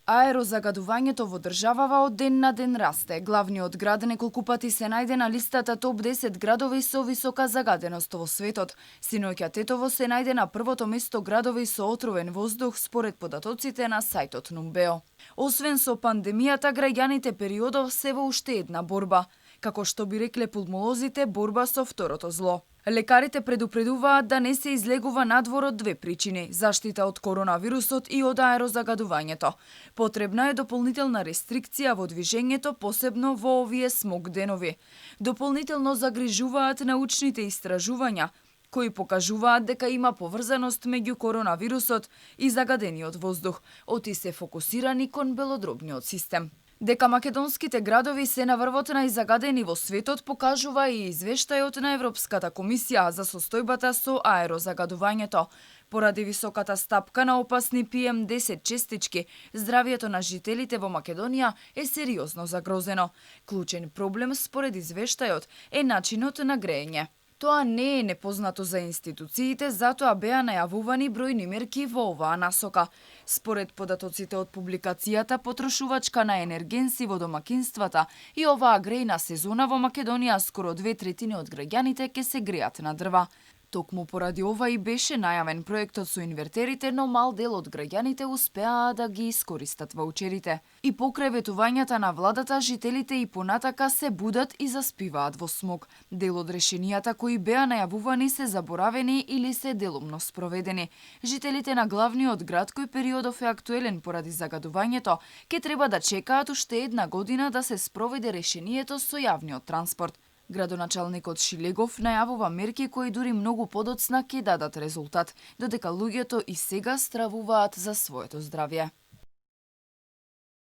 Аерозагадувањето во државава од ден на ден расте. Главниот град неколку пати се најде на листата топ 10 градови со висока загаденост во светот. Синоќа Тетово се најде на првото место градови со отровен воздух според податоците на сајтот Нумбео. Освен со пандемијата, граѓаните периодов се во уште една борба. Како што би рекле пулмолозите, борба со второто зло. Лекарите предупредуваат да не се излегува надвор од две причини – заштита од коронавирусот и од аерозагадувањето. Потребна е дополнителна рестрикција во движењето, посебно во овие смог денови. Дополнително загрижуваат научните истражувања, кои покажуваат дека има поврзаност меѓу коронавирусот и загадениот воздух, оти се фокусирани кон белодробниот систем. Дека македонските градови се на врвот најзагадени во светот покажува и извештајот на Европската комисија за состојбата со аерозагадувањето. Поради високата стапка на опасни PM10 честички, здравието на жителите во Македонија е сериозно загрозено. Клучен проблем според извештајот е начинот на греење. Тоа не е непознато за институциите, затоа беа најавувани бројни мерки во оваа насока. Според податоците од публикацијата потрошувачка на енергенси во домакинствата и оваа грејна сезона во Македонија скоро 2/3 од граѓаните ќе се греат на дрва. Токму поради ова и беше најавен проектот со инвертерите, но мал дел од граѓаните успеаа да ги искористат ваучерите. И покрај ветувањата на владата, жителите и понатака се будат и заспиваат во смог. Дел од решенијата кои беа најавувани се заборавени или се делумно спроведени. Жителите на главниот град, кој периодов е актуелен поради загадувањето, ке треба да чекаат уште една година да се спроведе решението со јавниот транспорт. Градоначалникот Шилегов најавува мерки кои дури многу подоцна ќе дадат резултат, додека луѓето и сега стравуваат за своето здравје.